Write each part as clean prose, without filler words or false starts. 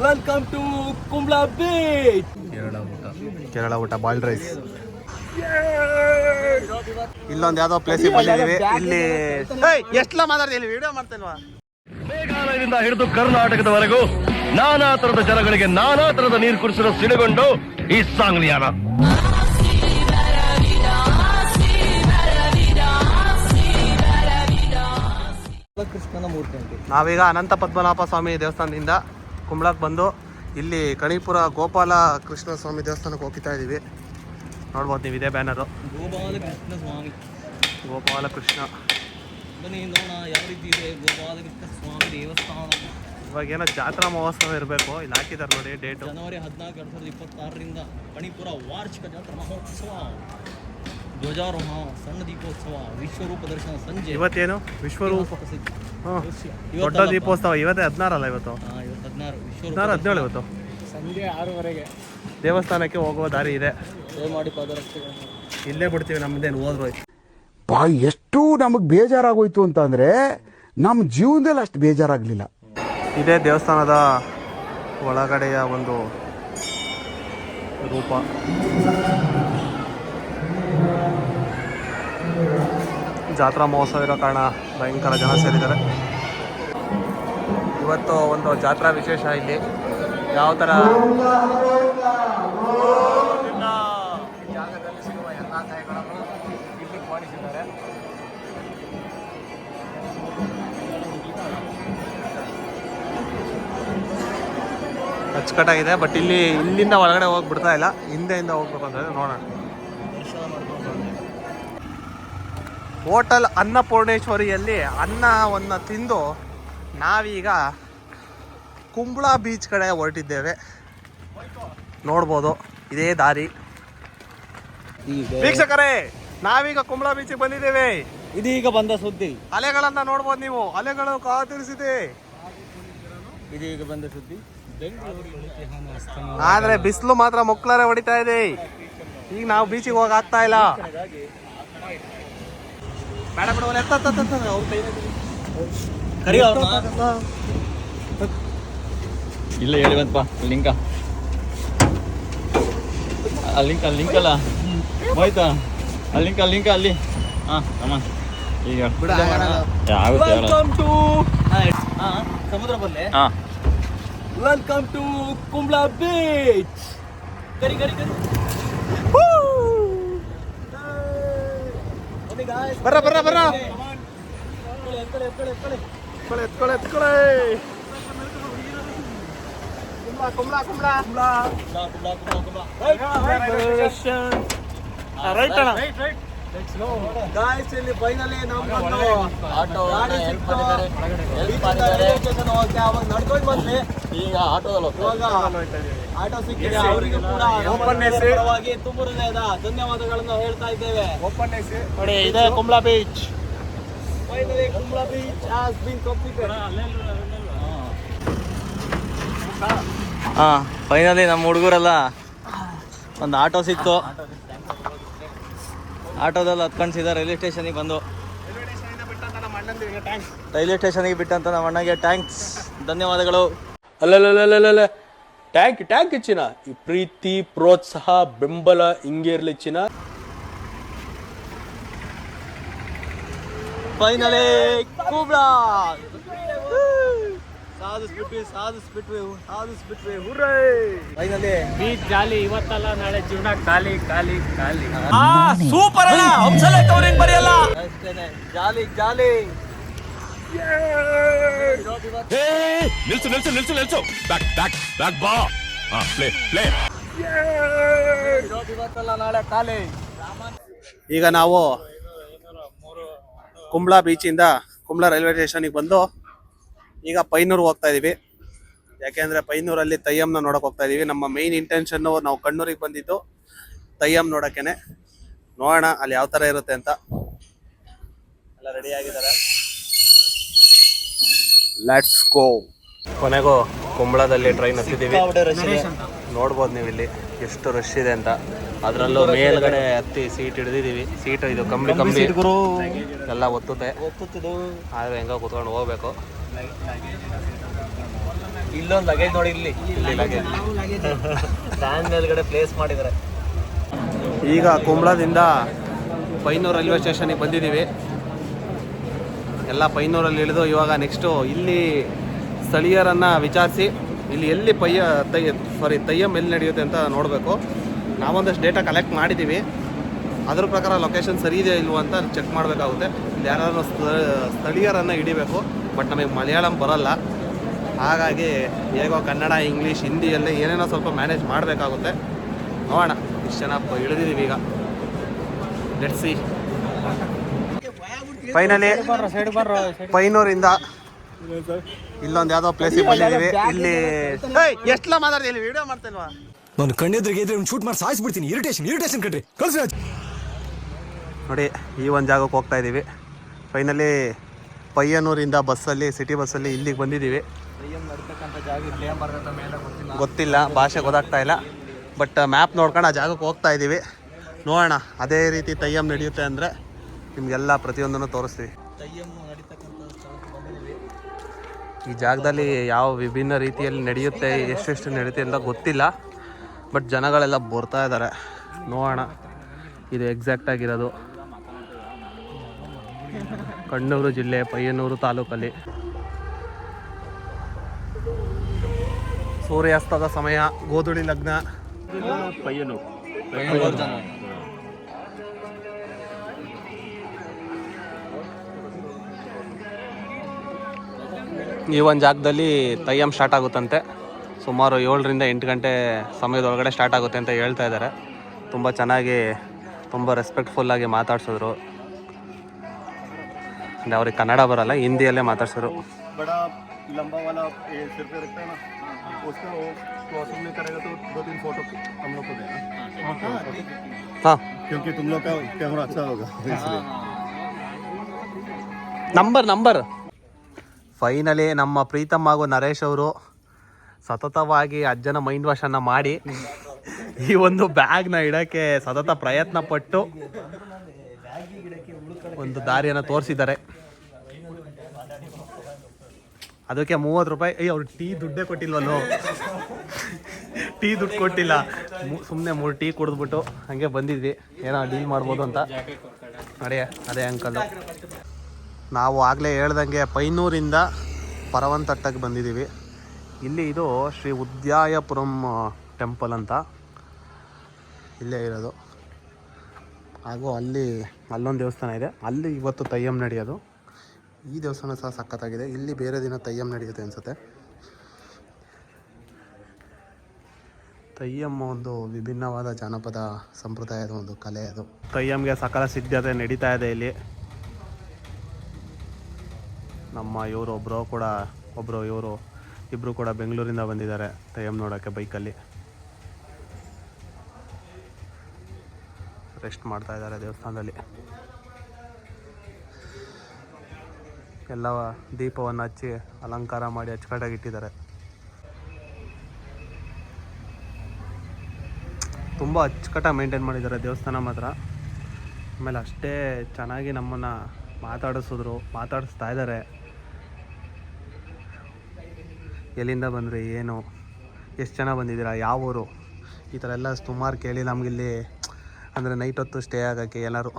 Welcome to Kumbla beach. Kerala ಊಟ boiled rice. ಇಲ್ಲೊಂದು ಯಾವ್ದೋ ಪ್ಲೇಸಿಗೆ ಬಂದಿದ್ದೀವಿ. ಇಲ್ಲಿ ಎಷ್ಟೆಲ್ಲ ಮಾತಾಡ್ತೀವಿ, ವಿಡಿಯೋ ಮಾಡ್ತೇಲ್ವಾ? ಮೇಘಾಲಯದಿಂದ ಹಿಡಿದು ಕರ್ನಾಟಕದವರೆಗೂ ನಾನಾ ತರದ ಜನಗಳಿಗೆ ನಾನಾ ತರದ ನೀರು ಕುಡಿಸಲು ಸಿಡುಗೊಂಡು ಈ ಸಾಂಗ್ಲಿಯಾನ. ಕೃಷ್ಣನ ಮೂರ್ತಿ ಅಂತ. ನಾವೀಗ ಅನಂತ ಪದ್ಮನಾಭ ಸ್ವಾಮಿ ದೇವಸ್ಥಾನದಿಂದ ಕುಂಬ್ಳಕ್ಕೆ ಬಂದು ಇಲ್ಲಿ ಕಣಿಪುರ ಗೋಪಾಲ ಕೃಷ್ಣ ಸ್ವಾಮಿ ದೇವಸ್ಥಾನಕ್ಕೆ ಹೋಗ್ತಾ ಇದ್ದೀವಿ. ನೋಡ್ಬೋದು ನೀವು, ಇದೇ ಬ್ಯಾನರು, ಗೋಪಾಲ ಕೃಷ್ಣ ಸ್ವಾಮಿ. ಗೋಪಾಲ ಕೃಷ್ಣ. ಬನ್ನಿ ನೋಡೋಣ ಯಾವ ರೀತಿ ಇದೆ ಗೋಪಾಲ ಕೃಷ್ಣ ಸ್ವಾಮಿ ದೇವಸ್ಥಾನ. ಇವಾಗ ಏನೋ ಜಾತ್ರಾ ಮಹೋತ್ಸವ ಇರಬೇಕು, ಇಲ್ಲಿ ಹಾಕಿದ್ದಾರೆ ನೋಡಿ ಡೇಟು. ಜನವರಿ 14, 2026ರಿಂದ ಕಣಿಪುರ ವಾರ್ಷಿಕ ಜಾತ್ರಾ ಮಹೋತ್ಸವ, ಧ್ವಜಾರೋಹಣ, ಸಣ್ಣ ದೀಪೋತ್ಸವ, ವಿಶ್ವರೂಪ ದರ್ಶನ ಸಂಜೆ. ಇವತ್ತೇನು ವಿಶ್ವರೂಪ? ದೊಡ್ಡ ದೀಪೋತ್ಸವ ಇವತ್ತೇ 16 ಅಲ್ಲ? ಇವತ್ತು 17 ಇವತ್ತು ಸಂಜೆ 6:30 ದೇವಸ್ಥಾನಕ್ಕೆ ಹೋಗುವ ದಾರಿ ಇದೆ. ದಯಮಾಡಿ ಪಾದರಕ್ಷೆ ಇಲ್ಲೇ ಬಿಡ್ತೀವಿ, ನಮ್ದೇನು ಹೋದ್ರು ಎಷ್ಟು ನಮಗೆ ಬೇಜಾರಾಗೋಯ್ತು ಅಂತಂದರೆ ನಮ್ಮ ಜೀವನದಲ್ಲಿ ಅಷ್ಟು ಬೇಜಾರಾಗಲಿಲ್ಲ. ಇದೇ ದೇವಸ್ಥಾನದ ಒಳಗಡೆಯ ಒಂದು ರೂಪ. ಜಾತ್ರಾ ಮಹೋತ್ಸವ ಇರೋ ಕಾರಣ ಭಯಂಕರ ಜನ ಸೇರಿದ್ದಾರೆ. ಇವತ್ತು ಒಂದು ಜಾತ್ರಾ ವಿಶೇಷ. ಇಲ್ಲಿ ಯಾವ ಥರ ಜಾಗದಲ್ಲಿ ಸಿಗುವ ಎಲ್ಲ ಕಾಯಿಗಳನ್ನು ಇಲ್ಲಿ ಮಾಡಿಸಿದ್ದಾರೆ. ಅಚ್ಚುಕಟ್ಟಾಗಿದೆ. ಬಟ್ ಇಲ್ಲಿಂದ ಒಳಗಡೆ ಹೋಗಿ ಬಿಡ್ತಾ ಇಲ್ಲ, ಹಿಂದೆಯಿಂದ ಹೋಗ್ಬೇಕು ಅಂದರೆ ನೋಡೋಣ. ಹೋಟೆಲ್ ಅನ್ನಪೂರ್ಣೇಶ್ವರಿಯಲ್ಲಿ ಅನ್ನವನ್ನು ತಿಂದು ನಾವೀಗ ಕುಂಬ್ಳಾ ಬೀಚ್ ಕಡೆ ಹೊರಟಿದ್ದೇವೆ. ನೋಡ್ಬೋದು ಇದೇ ದಾರಿ. ವೀಕ್ಷಕರೇ, ನಾವೀಗ ಕುಂಬ್ಳಾ ಬೀಚಿಗೆ ಬಂದಿದ್ದೇವೆ. ಇದೀಗ ಬಂದ ಸುದ್ದಿ. ಅಲೆಗಳನ್ನ ನೋಡ್ಬೋದು ನೀವು, ಅಲೆಗಳು ಕಾತಿರಿಸಿದೆ. ಇದೀಗ ಬಂದ ಸುದ್ದಿ. ಆದ್ರೆ ಬಿಸಿಲು ಮಾತ್ರ ಮುಕ್ಳರೆ ಹೊಡಿತಾ ಇದೆ. ಈಗ ನಾವು ಬೀಚಿಗೆ ಹೋಗಿ ಆಗ್ತಾ ಇಲ್ಲ. ಬೇಡ ಬಿಡ, ಇಲ್ಲ ಹೇಳಿ ಬಂತಪ್ಪ ಲಿಂಕ. ಲಿಂಕ್ ಅಲ್ಲ ಹೋಯ್ತಾ? ಲಿಂಕ್ ಅಲ್ಲಿ. ಅಮ್ಮ ಈಗ ಸಮುದ್ರ ಬಲ್ಲೆ. Welcome to Kumbla beach. ಕರಿ ಬರ್ರ ಕುಂಬ್ಳಾ ರೈಟ್ ಅಣ್ಣ. ಗಾಯ್ಸ್, ಇಲ್ಲಿ ಫೈನಲಿ ನಮ್ಗೊಂದು ಗಾಡಿ ಸಿಕ್ತು. ನಡ್ಕೊಂಡು ಬಂದ್ವಿ. ಈಗ ಆಟೋದಲ್ಲಿ ಆಟೋ ಸಿಕ್ಕಿದೆ. ಅವರಿಗೂ ಕೂಡ ತುಂಬ ಹೃದಯದ ಧನ್ಯವಾದಗಳನ್ನು ಹೇಳ್ತಾ ಇದ್ದೇವೆ. ನೋಡಿ, ಇದೆ Kumbla beach. Finally Kumbla beach has been completed. Finally ನಮ್ಮ ಹುಡುಗರೆಲ್ಲ ಒಂದು ಆಟೋ ಸಿಕ್ತು. ಆಟೋದಲ್ಲಿ ಹತ್ಕೊಂಡಿಸಿದ ರೈಲ್ವೆ ಸ್ಟೇಷನಿಗೆ ಬಂದು. ರೈಲ್ವೆ ಸ್ಟೇಷನಿಗೆ ಬಿಟ್ಟಂತ ನಮ್ಮ ಅಣ್ಣಗೆ ಥ್ಯಾಂಕ್ಸ್, ಧನ್ಯವಾದಗಳು. ಅಲ್ಲಲ್ಲಲ್ಲಲ್ಲ ಟ್ಯಾಂಕ್ ಇಚ್ಚಿನ ಈ ಪ್ರೀತಿ ಪ್ರೋತ್ಸಾಹ ಬೆಂಬಲ ಹಿಂಗೆ ಇರ್ಲಿ ಚಿನ್ನ. ಫೈನಲಿ ಕುಂಬ್ಳಾ ಸಾಧಿಸ್ಬಿಟ್ವಿ. ಹುರ್ರೇ! ಫೈನಲಿ ಬೀಚ್ ಜಾಲಿ. ಇವತ್ತಲ್ಲ ನಾಳೆ ಜೀವನ ಖಾಲಿ. ಸೂಪರ್ ಅಲ್ಲ, ಹಂಸಲೇಖ ಬರೆಯಲ್ಲ. ಜಾಲಿ. ನಿಲ್ಸು ಬ್ಯಾಕ್ ಬಾ. ಪ್ಲೇ ಇವತ್ತಲ್ಲ ನಾಳೆ ಖಾಲಿ. ಈಗ ನಾವು ಕುಂಬ್ಳಾ ಬೀಚಿಂದ ಕುಂಬ್ಳಾ ರೈಲ್ವೆ ಸ್ಟೇಷನಿಗೆ ಬಂದು ಈಗ ಪೈನೂರು ಹೋಗ್ತಾ ಇದೀವಿ. ಯಾಕೆಂದ್ರೆ ಪೈನೂರಲ್ಲಿ ತಯ್ಯಂನ ನೋಡಕ್ ಹೋಗ್ತಾ ಇದೀವಿ. ನಮ್ಮ ಮೈನ್ ಇಂಟೆನ್ಷನ್ ನಾವು ಕಣ್ಣೂರಿಗೆ ಬಂದಿದ್ದು ತಯ್ಯಂ ನೋಡಕ್ಕೇನೆ. ನೋಡೋಣ ಅಲ್ಲಿ ಯಾವ ತರ ಇರುತ್ತೆ ಅಂತ. ಎಲ್ಲ ರೆಡಿ ಆಗಿದ್ದಾರೆ. Let's go. ಕೊನೆಗೂ ಕುಂಬ್ಳಾದಲ್ಲಿ ಟ್ರೈನ್ ಹತ್ತಿದ್ದೀವಿ. ನೋಡ್ಬೋದು ನೀವು ಇಲ್ಲಿ ಎಷ್ಟು ರಶ್ ಇದೆ ಅಂತ. ಅದರಲ್ಲೂ ಮೇಲ್ಗಡೆ ಹತ್ತಿ ಸೀಟ್ ಹಿಡಿದಿದ್ದೀವಿ. ಸೀಟ್ ಇದು ಕಂಬಿ ಎಲ್ಲ ಒತ್ತುತ್ತೆ. ಆದ್ರೆ ಹೆಂಗೋ ಕೂತ್ಕೊಂಡು ಹೋಗ್ಬೇಕು. ಇಲ್ಲೊಂದು ಲಗೇಜ್ ನೋಡಿ, ಇಲ್ಲಿ ಲಗೇಜ್ ಫ್ಯಾನ್ ಮೇಲ್ಗಡೆ ಪ್ಲೇಸ್ ಮಾಡಿದ್ದಾರೆ. ಈಗ ಕುಂಬ್ಳದಿಂದ ಪೈನೂರು ರೈಲ್ವೆ ಸ್ಟೇಷನಿಗೆ ಬಂದಿದ್ದೀವಿ. ಎಲ್ಲ ಪೈನೂರಲ್ಲಿ ಇಳಿದು ಇವಾಗ ನೆಕ್ಸ್ಟು ಇಲ್ಲಿ ಸ್ಥಳೀಯರನ್ನು ವಿಚಾರಿಸಿ ಇಲ್ಲಿ ಎಲ್ಲಿ ತಯ್ಯಂ ಎಲ್ಲಿ ನಡೆಯುತ್ತೆ ಅಂತ ನೋಡಬೇಕು. ನಾವೊಂದಷ್ಟು ಡೇಟಾ ಕಲೆಕ್ಟ್ ಮಾಡಿದ್ದೀವಿ, ಅದ್ರ ಪ್ರಕಾರ ಲೊಕೇಶನ್ ಸರಿ ಇದೆಯಾ ಇಲ್ವೋ ಅಂತ ಚೆಕ್ ಮಾಡಬೇಕಾಗುತ್ತೆ. ಇಲ್ಲಿ ಯಾರು ಸ್ಥಳೀಯರನ್ನು ಹಿಡಿಬೇಕು, ಬಟ್ ನಮಗೆ ಮಲಯಾಳಂ ಬರೋಲ್ಲ. ಹಾಗಾಗಿ ಹೇಗೋ ಕನ್ನಡ, ಇಂಗ್ಲೀಷ್, ಹಿಂದಿಯಲ್ಲೇ ಏನೇನೋ ಸ್ವಲ್ಪ ಮ್ಯಾನೇಜ್ ಮಾಡಬೇಕಾಗುತ್ತೆ. ನೋಡೋಣ, ಇಷ್ಟು ಜನ ಇಳಿದಿದ್ದೀವಿ ಈಗ. Let's see. ಫೈನಲಿ ಪೈನೂರಿಂದ ಇಲ್ಲೊಂದು ಯಾವುದೋ ಪ್ಲೇಸಿಗೆ ಬಂದಿದ್ದೀವಿ. ಇಲ್ಲಿ ಎಷ್ಟೆಲ್ಲ ಮಾತಾಡ್ತೀನಿ, ವಿಡಿಯೋ ಮಾಡ್ತೇಲ್ವಾ? ನಾನು ಕಣ್ಣೆದ್ರಿಗೆ ಇದ್ರೆ ಶೂಟ್ ಮಾಡಿ ಸಾಯಿಸ್ಬಿಡ್ತೀನಿ. ಇರಿಟೇಷನ್ ಕಣ್ರಿ, ಕಳ್ಸಿ ನೋಡಿ. ಈ ಒಂದು ಜಾಗಕ್ಕೆ ಹೋಗ್ತಾ ಇದ್ದೀವಿ. ಫೈನಲಿ ಪಯ್ಯನೂರಿಂದ ಬಸ್ಸಲ್ಲಿ, ಸಿಟಿ ಬಸ್ಸಲ್ಲಿ ಇಲ್ಲಿಗೆ ಬಂದಿದ್ದೀವಿ. ಗೊತ್ತಿಲ್ಲ, ಭಾಷೆ ಗೊತ್ತಾಗ್ತಾ ಇಲ್ಲ, ಬಟ್ ಮ್ಯಾಪ್ ನೋಡ್ಕೊಂಡು ಆ ಜಾಗಕ್ಕೆ ಹೋಗ್ತಾ ಇದ್ದೀವಿ. ನೋಡೋಣ ಅದೇ ರೀತಿ ತಯ್ಯಂ ನಡೆಯುತ್ತೆ ಅಂದರೆ ನಿಮಗೆಲ್ಲ ಪ್ರತಿಯೊಂದನ್ನು ತೋರಿಸ್ತೀವಿ. ಈ ಜಾಗದಲ್ಲಿ ಯಾವ ವಿಭಿನ್ನ ರೀತಿಯಲ್ಲಿ ನಡೆಯುತ್ತೆ, ಎಷ್ಟೆಷ್ಟು ನಡೆಯುತ್ತೆ ಅಂತ ಗೊತ್ತಿಲ್ಲ, ಬಟ್ ಜನಗಳೆಲ್ಲ ಬರ್ತಾ ಇದ್ದಾರೆ. ನೋಡೋಣ. ಇದು ಎಕ್ಸಾಕ್ಟ್ ಆಗಿರೋದು ಕಣ್ಣೂರು ಜಿಲ್ಲೆ ಪಯ್ಯನೂರು ತಾಲೂಕಲ್ಲಿ. ಸೂರ್ಯಾಸ್ತದ ಸಮಯ, ಗೋಧುಳಿ ಲಗ್ನ. ಈ ಒಂದು ಜಾಗದಲ್ಲಿ ತಯ್ಯಂ ಸ್ಟಾರ್ಟ್ ಆಗುತ್ತಂತೆ. ಸುಮಾರು 7ರಿಂದ 8 ಗಂಟೆ ಸಮಯದೊಳಗಡೆ ಸ್ಟಾರ್ಟ್ ಆಗುತ್ತೆ ಅಂತ ಹೇಳ್ತಾ ಇದ್ದಾರೆ. ತುಂಬ ಚೆನ್ನಾಗಿ, ತುಂಬ ರೆಸ್ಪೆಕ್ಟ್ಫುಲ್ಲಾಗಿ ಮಾತಾಡ್ಸಿದ್ರು. ಅಂದರೆ ಅವ್ರಿಗೆ ಕನ್ನಡ ಬರಲ್ಲ, ಹಿಂದಿಯಲ್ಲೇ ಮಾತಾಡ್ಸಿದ್ರು. ಹಾಂ, ನಂಬರ್. ಫೈನಲಿ ನಮ್ಮ ಪ್ರೀತಮ್ ಹಾಗೂ ನರೇಶ್ ಅವರು ಸತತವಾಗಿ ಅಜ್ಜನ ಮೈಂಡ್ ವಾಶನ್ನು ಮಾಡಿ ಈ ಒಂದು ಬ್ಯಾಗ್ನ ಇಡೋಕ್ಕೆ ಸತತ ಪ್ರಯತ್ನ ಪಟ್ಟು ಒಂದು ದಾರಿಯನ್ನು ತೋರಿಸಿದ್ದಾರೆ. ಅದಕ್ಕೆ 30 ರೂಪಾಯಿ. ಅವ್ರು ಟೀ ದುಡ್ಡೇ ಕೊಟ್ಟಿಲ್ವಲ್ಲೋ, ಟೀ ದುಡ್ಡು ಕೊಟ್ಟಿಲ್ಲ. ಸುಮ್ಮನೆ 3 ಟೀ ಕುಡಿದ್ಬಿಟ್ಟು ಹಾಗೆ ಬಂದಿದ್ವಿ, ಏನೋ ಡೀಲ್ ಮಾಡ್ಬೋದು ಅಂತ. ನೋಡಿ, ಅದೇ ಅಂಕಲ್ಲು. ನಾವು ಆಗಲೇ ಹೇಳ್ದಂಗೆ ಪೈನೂರಿಂದ ಪರವಂತಟ್ಟಕ್ಕೆ ಬಂದಿದ್ದೀವಿ. ಇಲ್ಲಿ ಇದು ಶ್ರೀ ಉದ್ಯಾಯಪುರಂ ಟೆಂಪಲ್ ಅಂತ ಇಲ್ಲೇ ಇರೋದು. ಹಾಗೂ ಅಲ್ಲೊಂದು ದೇವಸ್ಥಾನ ಇದೆ, ಅಲ್ಲಿ ಇವತ್ತು ತಯ್ಯಂ ನಡೆಯೋದು. ಈ ದೇವಸ್ಥಾನ ಸಹ ಸಖತ್ತಾಗಿದೆ. ಇಲ್ಲಿ ಬೇರೆ ದಿನ ತಯ್ಯಂ ನಡೆಯುತ್ತೆ ಅನಿಸುತ್ತೆ. ತಯ್ಯಂ ಒಂದು ವಿಭಿನ್ನವಾದ ಜಾನಪದ ಸಂಪ್ರದಾಯದ ಒಂದು ಕಲೆ ಅದು. ತಯ್ಯಂಗೆ ಸಕಲ ಸಿದ್ಧತೆ ನಡೀತಾ ಇದೆ ಇಲ್ಲಿ. ನಮ್ಮ ಇವರು ಇಬ್ಬರು ಕೂಡ ಬೆಂಗಳೂರಿಂದ ಬಂದಿದ್ದಾರೆ ತಯ್ಯಂ ನೋಡೋಕ್ಕೆ ಬೈಕಲ್ಲಿ. ರೆಸ್ಟ್ ಮಾಡ್ತಾ ಇದ್ದಾರೆ ದೇವಸ್ಥಾನದಲ್ಲಿ. ಎಲ್ಲ ದೀಪವನ್ನು ಹಚ್ಚಿ ಅಲಂಕಾರ ಮಾಡಿ ಅಚ್ಚುಕಟ್ಟಾಗಿ ಇಟ್ಟಿದ್ದಾರೆ. ತುಂಬ ಅಚ್ಚುಕಟ್ಟಾಗಿ ಮೇಂಟೈನ್ ಮಾಡಿದ್ದಾರೆ ದೇವಸ್ಥಾನ ಮಾತ್ರ. ಆಮೇಲೆ ಅಷ್ಟೇ ಚೆನ್ನಾಗಿ ನಮ್ಮನ್ನು ಮಾತಾಡಿಸ್ತಾ ಇದ್ದಾರೆ. ಎಲ್ಲಿಂದ ಬಂದರೆ, ಏನು, ಎಷ್ಟು ಜನ ಬಂದಿದ್ದೀರಾ, ಯಾವ ಊರು, ಈ ಥರ ಎಲ್ಲ ಸುಮಾರು ಕೇಳಿ ನಮಗಿಲ್ಲಿ ಅಂದರೆ ನೈಟ್ ಹೊತ್ತು ಸ್ಟೇ ಆಗೋಕ್ಕೆ ಎಲ್ಲರೂ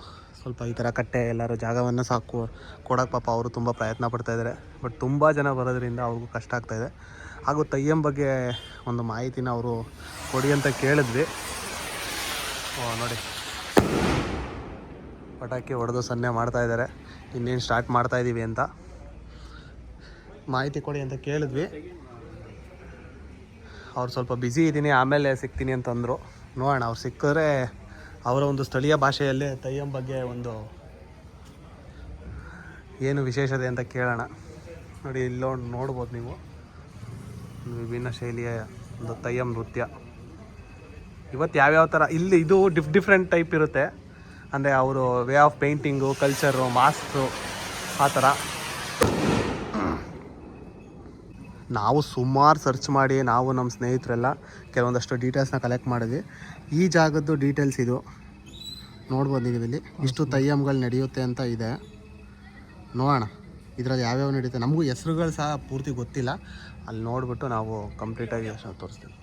ಸ್ವಲ್ಪ ಈ ಥರ ಕಟ್ಟೆ ಎಲ್ಲರೂ ಜಾಗವನ್ನು ಸಾಕು ಕೊಡೋಕ್ಕೆ ಪಾಪ ಅವರು ತುಂಬ ಪ್ರಯತ್ನ ಪಡ್ತಾಯಿದ್ದಾರೆ. ಬಟ್ ತುಂಬ ಜನ ಬರೋದ್ರಿಂದ ಅವ್ರಿಗೂ ಕಷ್ಟ ಆಗ್ತಾಯಿದೆ. ಹಾಗೂ ತಯ್ಯಂ ಬಗ್ಗೆ ಒಂದು ಮಾಹಿತಿನ ಅವರು ಕೊಡಿ ಅಂತ ಕೇಳಿದ್ವಿ. ನೋಡಿ, ಪಟಾಕಿ ಹೊಡೆದು ಸನ್ನೆ ಮಾಡ್ತಾಯಿದ್ದಾರೆ. ಇನ್ನೇನು ಸ್ಟಾರ್ಟ್ ಮಾಡ್ತಾಯಿದ್ದೀವಿ ಅಂತ ಮಾಹಿತಿ ಕೊಡಿ ಅಂತ ಕೇಳಿದ್ವಿ. ಅವ್ರು ಸ್ವಲ್ಪ ಬ್ಯುಸಿ ಇದ್ದೀನಿ, ಆಮೇಲೆ ಸಿಗ್ತೀನಿ ಅಂತಂದರು. ನೋಡೋಣ, ಅವ್ರು ಸಿಕ್ಕಿದ್ರೆ ಅವರ ಒಂದು ಸ್ಥಳೀಯ ಭಾಷೆಯಲ್ಲೇ ತಯ್ಯಂ ಬಗ್ಗೆ ಒಂದು ಏನು ವಿಶೇಷತೆ ಅಂತ ಕೇಳೋಣ. ನೋಡಿ, ಇಲ್ಲೊಂದು ನೋಡ್ಬೋದು ನೀವು, ವಿಭಿನ್ನ ಶೈಲಿಯ ಒಂದು ತಯ್ಯಂ ನೃತ್ಯ. ಇವತ್ತು ಯಾವ್ಯಾವ ಥರ ಇಲ್ಲಿ ಇದು ಡಿಫ್ರೆಂಟ್ ಟೈಪ್ ಇರುತ್ತೆ. ಅಂದರೆ ಅವರು way of painting, culture, master, ಆ ಥರ. ನಾವು ಸುಮಾರು ಸರ್ಚ್ ಮಾಡಿ ನಾವು ನಮ್ಮ ಸ್ನೇಹಿತರೆಲ್ಲ ಕೆಲವೊಂದಷ್ಟು ಡೀಟೇಲ್ಸ್ನ ಕಲೆಕ್ಟ್ ಮಾಡಿದ್ವಿ. ಈ ಜಾಗದ್ದು ಡೀಟೇಲ್ಸ್ ಇದು ನೋಡ್ಬೋದು ನೀವು. ಇಲ್ಲಿ ಇಷ್ಟು ತಯ್ಯಂಗಳು ನಡೆಯುತ್ತೆ ಅಂತ ಇದೆ. ನೋಡೋಣ ಇದರಲ್ಲಿ ಯಾವ್ಯಾವ ನಡೆಯುತ್ತೆ. ನಮಗೂ ಹೆಸ್ರುಗಳು ಸಹ ಪೂರ್ತಿ ಗೊತ್ತಿಲ್ಲ. ಅಲ್ಲಿ ನೋಡಿಬಿಟ್ಟು ನಾವು ಕಂಪ್ಲೀಟಾಗಿ ತೋರಿಸ್ತೀವಿ.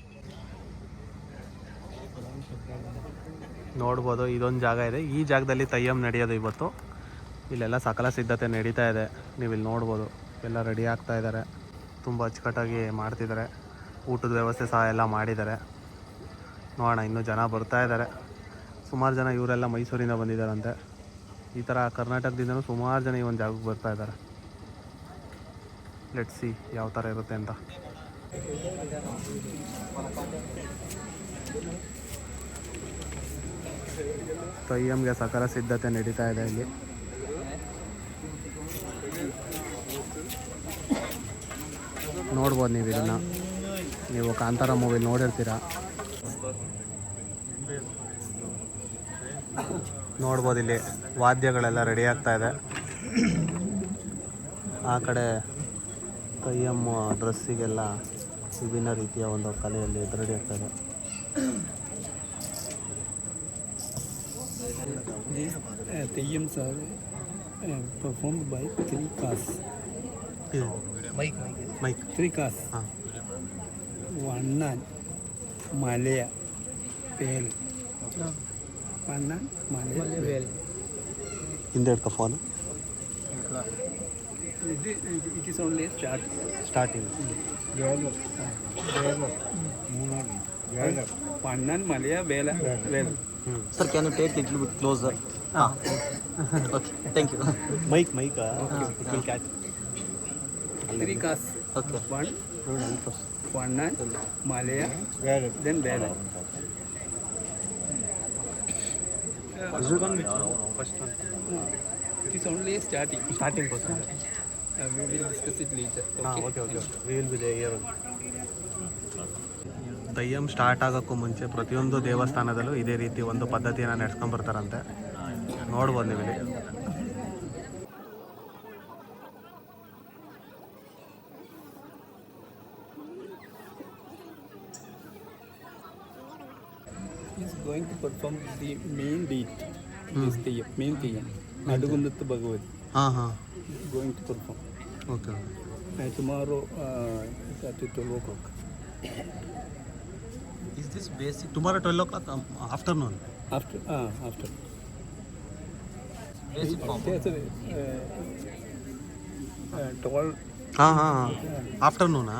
ನೋಡ್ಬೋದು ಇದೊಂದು ಜಾಗ ಇದೆ. ಈ ಜಾಗದಲ್ಲಿ ತಯ್ಯಮ್ ನಡೆಯೋದು ಇವತ್ತು. ಇಲ್ಲೆಲ್ಲ ಸಕಲ ಸಿದ್ಧತೆ ನಡೀತಾ ಇದೆ. ನೀವು ಇಲ್ಲಿ ನೋಡ್ಬೋದು ಎಲ್ಲ ರೆಡಿ ಆಗ್ತಾ ಇದ್ದಾರೆ. ತುಂಬ ಅಚ್ಚುಕಟ್ಟಾಗಿ ಮಾಡ್ತಿದ್ದಾರೆ. ಊಟದ ವ್ಯವಸ್ಥೆ ಸಹ ಎಲ್ಲ ಮಾಡಿದ್ದಾರೆ. ನೋಡೋಣ, ಇನ್ನೂ ಜನ ಬರ್ತಾ ಇದ್ದಾರೆ. ಸುಮಾರು ಜನ ಇವರೆಲ್ಲ ಮೈಸೂರಿಂದ ಬಂದಿದ್ದಾರಂತೆ. ಈ ಥರ ಕರ್ನಾಟಕದಿಂದನೂ ಸುಮಾರು ಜನ ಈ ಒಂದು ಜಾಗಕ್ಕೆ ಬರ್ತಾ ಇದ್ದಾರೆ. ಲೆಟ್ಸ್ ಸಿ ಯಾವ ಥರ ಇರುತ್ತೆ ಅಂತ. ತಯ್ಯಮ್ಗೆ ಸಕಲ ಸಿದ್ಧತೆ ನಡೀತಾ ಇದೆ ಇಲ್ಲಿ. ನೋಡ್ಬೋದು ನೀವು ಇದನ್ನು. ನೀವು ಕಾಂತಾರ ಮೂವಿ ನೋಡಿರ್ತೀರ. ನೋಡ್ಬೋದು ಇಲ್ಲಿ ವಾದ್ಯಗಳೆಲ್ಲ ರೆಡಿ ಆಗ್ತಾ ಇದೆ. ಆ ಕಡೆ ತಯ್ಯಮ್ ಡ್ರೆಸ್ಸಿಗೆಲ್ಲ ವಿಭಿನ್ನ ರೀತಿಯ ಒಂದು ಕಲೆಯಲ್ಲಿ ರೆಡಿ ಆಗ್ತಾ ಇದೆ. These Teyams are performed by three castes. Mic Three castes. ಹಾಂ. Vannan, Malaya, Vel. Vannan, Malaya, Vel. ಹಿಂದೆ ಇಡ್ಕೊ phone. It is only start. Starting. Vannan, Malaya, Vel. Vel. Sir, can you take a little bit closer? Okay, thank you. Mic Three castes. Okay. Vannan, Malaya, then Vel. First one. It is only starting. Starting person. We will discuss it later. Okay. We will be there. Theyyam start ಆಗೋಕ್ಕೂ ಮುಂಚೆ ಪ್ರತಿಯೊಂದು ದೇವಸ್ಥಾನದಲ್ಲೂ ಇದೇ ರೀತಿ ಒಂದು ಪದ್ಧತಿಯನ್ನು ನಡೆಸ್ಕೊಂಡ್ಬರ್ತಾರಂತೆ. ನೋಡ್ಬೋದು ನೀವು ಇಲ್ಲಿ. He is going to perform the main deed. This Teyam, main Teyam. Adugundattu Bhagavati. ಹಾಂ ಹಾಂ. Going to perform. Okay. Tomorrow at 12 o'clock. Is this basic? Tomorrow 12 o'clock afternoon. After. Basic form. Yes, 12. ಹಾಂ ಹಾಂ. ಆಫ್ಟರ್ನೂನಾ?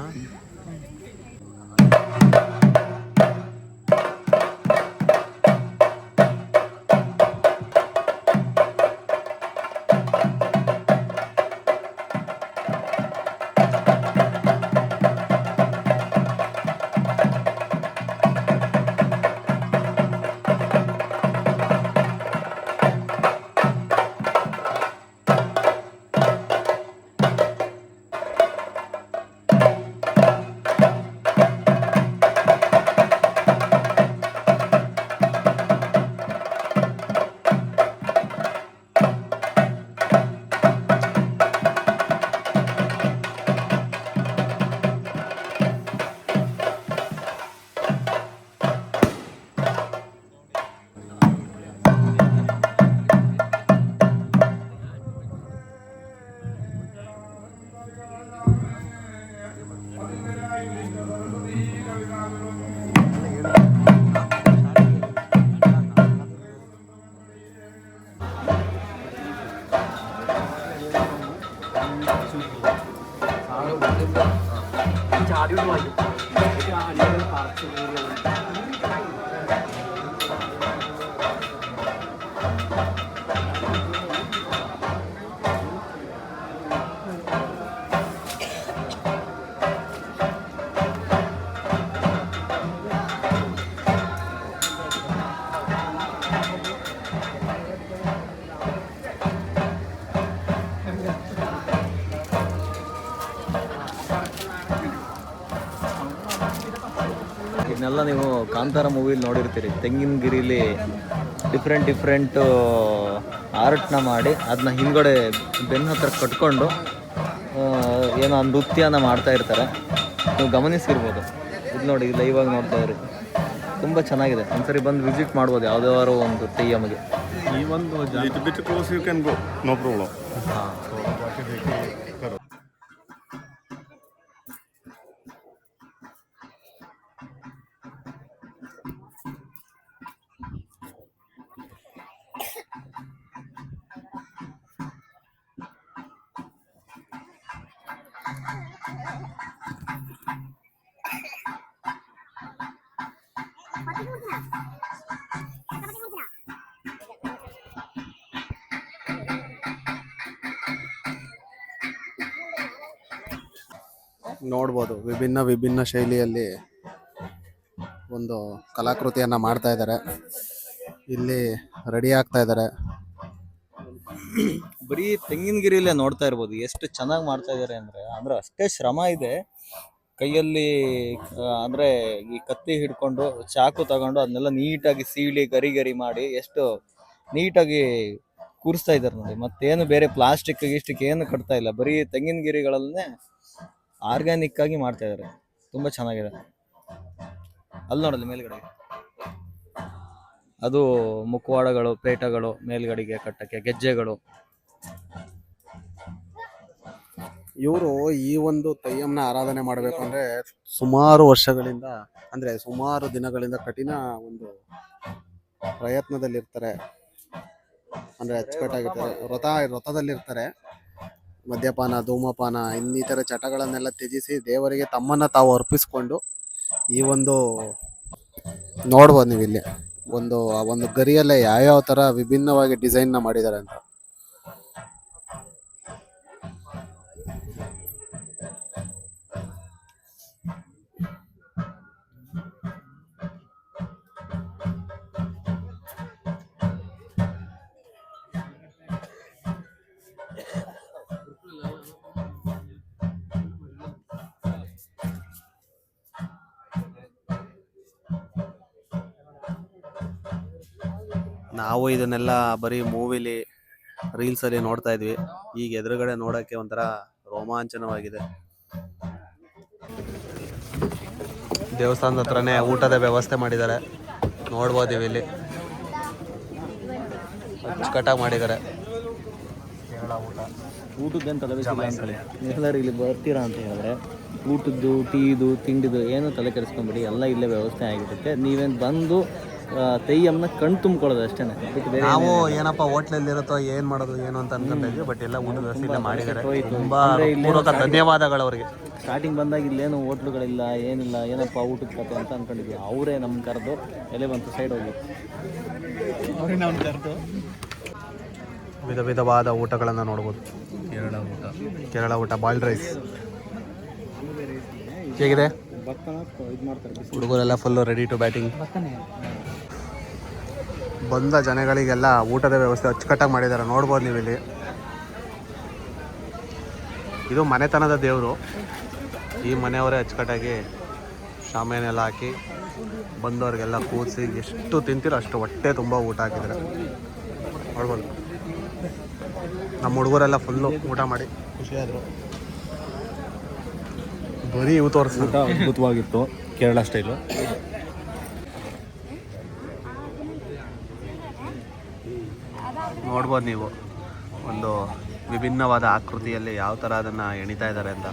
ಇದನ್ನೆಲ್ಲ ನೀವು ಕಾಂತಾರ ಮೂವಿಲಿ ನೋಡಿರ್ತೀರಿ. ತೆಂಗಿನ ಗಿರಿಲಿ different ಆರ್ಟ್ನ ಮಾಡಿ ಅದನ್ನ ಹಿಂದ್ಗಡೆ ಬೆನ್ನ ಹತ್ರ ಕಟ್ಕೊಂಡು ಏನೋ ನೃತ್ಯನ ಮಾಡ್ತಾ ಇರ್ತಾರೆ. ನೀವು ಗಮನಿಸಿರ್ಬೋದು. ಇದು ನೋಡಿ, ಲೈವಾಗಿ ನೋಡ್ತಾ ಇರಿ. ತುಂಬ ಚೆನ್ನಾಗಿದೆ. ಒಂದ್ಸರಿ ಬಂದು ವಿಸಿಟ್ ಮಾಡ್ಬೋದು ಯಾವುದಾದ್ರು ಒಂದು ತೆಯ್ಯಮ್ಗೆ. ಈ ಒಂದು Little bit close you can go, no problem. ಹಾಂ. ನೋಡ್ಬೋದು ವಿಭಿನ್ನ ವಿಭಿನ್ನ ಶೈಲಿಯಲ್ಲಿ ಒಂದು ಕಲಾಕೃತಿಯನ್ನ ಮಾಡ್ತಾ ಇದ್ದಾರೆ. ಇಲ್ಲಿ ರೆಡಿ ಆಗ್ತಾ ಇದ್ದಾರೆ. ಬರೀ ತೆಂಗಿನಗಿರಿಯಲ್ಲೇ ನೋಡ್ತಾ ಇರ್ಬೋದು ಎಷ್ಟು ಚೆನ್ನಾಗಿ ಮಾಡ್ತಾ ಇದ್ದಾರೆ ಅಂದ್ರೆ ಅಷ್ಟೇ ಶ್ರಮ ಇದೆ ಕೈಯಲ್ಲಿ. ಅಂದ್ರೆ ಈ ಕತ್ತಿ ಹಿಡ್ಕೊಂಡು ಚಾಕು ತಗೊಂಡು ಅದನ್ನೆಲ್ಲ ನೀಟಾಗಿ ಸೀಳಿ ಗರಿ ಗರಿ ಮಾಡಿ ಎಷ್ಟು ನೀಟಾಗಿ ಕೂರಿಸ್ತಾ ಇದ್ದಾರೆ ನೋಡಿ. ಮತ್ತೇನು ಬೇರೆ ಪ್ಲಾಸ್ಟಿಕ್ ಗಿಸ್ಟಿಕ್ ಏನು ಕಟ್ತಾ ಇಲ್ಲ, ಬರೀ ತೆಂಗಿನಗಿರಿಗಳನ್ನೇ ಆರ್ಗ್ಯಾನಿಕ್ ಆಗಿ ಮಾಡ್ತಾ ಇದ್ದಾರೆ. ತುಂಬಾ ಚೆನ್ನಾಗಿದೆ. ಅಲ್ಲಿ ನೋಡಲ್ಲ ಮೇಲ್ಗಡೆ ಅದು ಮುಖವಾಡಗಳು, ಪೇಟಗಳು, ಮೇಲ್ಗಡೆಗೆ ಕಟ್ಟಕ್ಕೆ ಗೆಜ್ಜೆಗಳು. ಇವರು ಈ ಒಂದು ತೆಯ್ಯಂನ ಆರಾಧನೆ ಮಾಡಬೇಕು ಅಂದ್ರೆ ಸುಮಾರು ವರ್ಷಗಳಿಂದ, ಅಂದ್ರೆ ಸುಮಾರು ದಿನಗಳಿಂದ ಕಠಿಣ ಒಂದು ಪ್ರಯತ್ನದಲ್ಲಿರ್ತಾರೆ. ಅಂದ್ರೆ ಅಚ್ಚುಕಟ್ಟಾಗಿರ್ತಾರೆ. ವ್ರತದಲ್ಲಿರ್ತಾರೆ. ಮದ್ಯಪಾನ, ಧೂಮಪಾನ ಇನ್ನಿತರ ಚಟಗಳನ್ನೆಲ್ಲ ತ್ಯಜಿಸಿ ದೇವರಿಗೆ ತಮ್ಮನ್ನ ತಾವು ಅರ್ಪಿಸ್ಕೊಂಡು ಈ ಒಂದು ನೋಡ್ಬೋದು ನೀವು ಇಲ್ಲಿ ಒಂದು ಗರಿಯಲ್ಲೇ ಯಾವ್ಯಾವ ತರ ವಿಭಿನ್ನವಾಗಿ ಡಿಸೈನ್ ನ ಮಾಡಿದ್ದಾರೆ ಅಂತ. ನಾವು ಇದನ್ನೆಲ್ಲ ಬರೀ ಮೂವಿಲಿ, ರೀಲ್ಸ್ ಅಲ್ಲಿ ನೋಡ್ತಾ ಇದ್ವಿ. ಈಗ ಎದುರುಗಡೆ ನೋಡಕ್ಕೆ ಒಂಥರ ರೋಮಾಂಚನವಾಗಿದೆ. ದೇವಸ್ಥಾನದ ಹತ್ರನೇ ಊಟದ ವ್ಯವಸ್ಥೆ ಮಾಡಿದ್ದಾರೆ. ನೋಡ್ಬೋದು ನೀವು ಇಲ್ಲಿ ಅಚ್ಚುಕಟ್ಟಾಗಿ ಮಾಡಿದ್ದಾರೆ. ಊಟದ್ದೇನು ತಲೆ ಕೆಡಿಸ್ಕೊಳ್ಳಿ, ಎಲ್ಲರೂ ಇಲ್ಲಿ ಬರ್ತೀರಾ ಅಂತ ಹೇಳಿದ್ರೆ ಊಟದ್ದು, ಟೀದು, ತಿಂಡಿದು ಏನು ತಲೆ ಕೆಡಿಸ್ಕೊಂಬಿಡಿ, ಎಲ್ಲ ಇಲ್ಲೇ ವ್ಯವಸ್ಥೆ ಆಗಿರುತ್ತೆ. ನೀವೇನು ಬಂದು ತೆಯ್ಯಂನ ಕಣ್ ತುಂಬ್ಕೊಳ್ಳೋದು ಅಷ್ಟೇ. ನಾವು ಏನಪ್ಪ ಹೋಟ್ಲಲ್ಲಿ ಇರುತ್ತೋ ಏನ್ ಮಾಡೋದು ಏನು ಅಂತ ಅನ್ಕೊಂತ ಇದ್ವಿ. ಬಟ್ ಎಲ್ಲ ಊಟದ ವ್ಯವಸ್ಥೆ ಮಾಡಿದ್ದಾರೆ. ತುಂಬಾ ಪೂರ್ವಕ ಧನ್ಯವಾದಗಳು ಅವರಿಗೆ. ಸ್ಟಾರ್ಟಿಂಗ್ ಬಂದಾಗ ಇಲ್ಲೇನು ಹೋಟ್ಲುಗಳಿಲ್ಲ, ಏನಿಲ್ಲ, ಏನಪ್ಪ ಊಟದ ಕತೆ ಅಂತ ಅನ್ಕೊಂಡಿದ್ವಿ. ಅವರೇ ನಮ್ಮ ಕರೆದು ಎಲೆ ಬಂತು ಸೈಡ್ ಹೋಗಿ ವಿಧ ವಿಧವಾದ ಊಟಗಳನ್ನು ನೋಡ್ಬೋದು. ಕೇರಳ ಊಟ ಬಾಯ್ಲ್ಡ್ ರೈಸ್ ಹೇಗಿದೆ? ಹುಡುಗರೆಲ್ಲ ಫುಲ್ಲು ರೆಡಿ ಟು ಬ್ಯಾಟಿಂಗ್. ಬಂದ ಜನಗಳಿಗೆಲ್ಲ ಊಟದ ವ್ಯವಸ್ಥೆ ಅಚ್ಚುಕಟ್ಟಾಗಿ ಮಾಡಿದ್ದಾರೆ. ನೋಡ್ಬೋದು ನೀವು ಇಲ್ಲಿ. ಇದು ಮನೆತನದ ದೇವರು. ಈ ಮನೆಯವರೇ ಅಚ್ಚುಕಟ್ಟಾಗಿ ಶಾಮಿಯಾನೆಲ್ಲ ಹಾಕಿ ಬಂದವ್ರಿಗೆಲ್ಲ ಕೂರಿಸಿ ಎಷ್ಟು ತಿಂತೀರೋ ಅಷ್ಟು ಹೊಟ್ಟೆ ತುಂಬ ಊಟ ಹಾಕಿದ್ದಾರೆ. ನೋಡ್ಬೋದು ನಮ್ಮ ಹುಡುಗರೆಲ್ಲ ಫುಲ್ಲು ಊಟ ಮಾಡಿ ಖುಷಿಯಾದರು. ಬರೀ ಇವು ತೋರಿಸಿ ಊಟ ಅದ್ಭುತವಾಗಿತ್ತು, ಕೇರಳ ಸ್ಟೈಲು. ನೋಡ್ಬೋದು ನೀವು ಒಂದು ವಿಭಿನ್ನವಾದ ಆಕೃತಿಯಲ್ಲಿ ಯಾವ ಥರ ಅದನ್ನು ಎಣಿತಾ ಇದ್ದಾರೆ ಅಂತ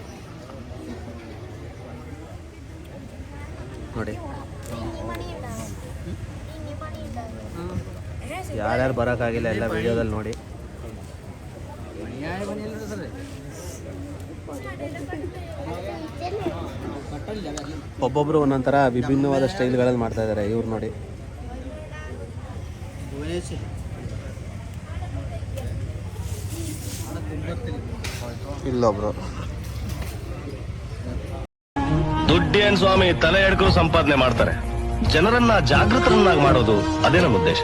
ನೋಡಿ. ಯಾರ್ಯಾರು ಬರೋಕ್ಕಾಗಿಲ್ಲ ಎಲ್ಲ ವಿಡಿಯೋದಲ್ಲಿ ನೋಡಿ. ಒಬ್ಬೊಬ್ರು ಒಂದೊಂಥರ ವಿಭಿನ್ನವಾದ ಸ್ಟೈಲ್ಗಳಲ್ಲಿ ಮಾಡ್ತಾ ಇದ್ದಾರೆ. ಇವ್ರು ನೋಡಿ, ಇಲ್ಲೊಬ್ರು ದುಡ್ಡೇನ್ ಸ್ವಾಮಿ ತಲೆ ಎಡ್ಕರು ಸಂಪಾದನೆ ಮಾಡ್ತಾರೆ. ಜನರನ್ನ ಜಾಗೃತರನ್ನಾಗಿ ಮಾಡೋದು ಅದೇ ನಮ್ಮ ಉದ್ದೇಶ.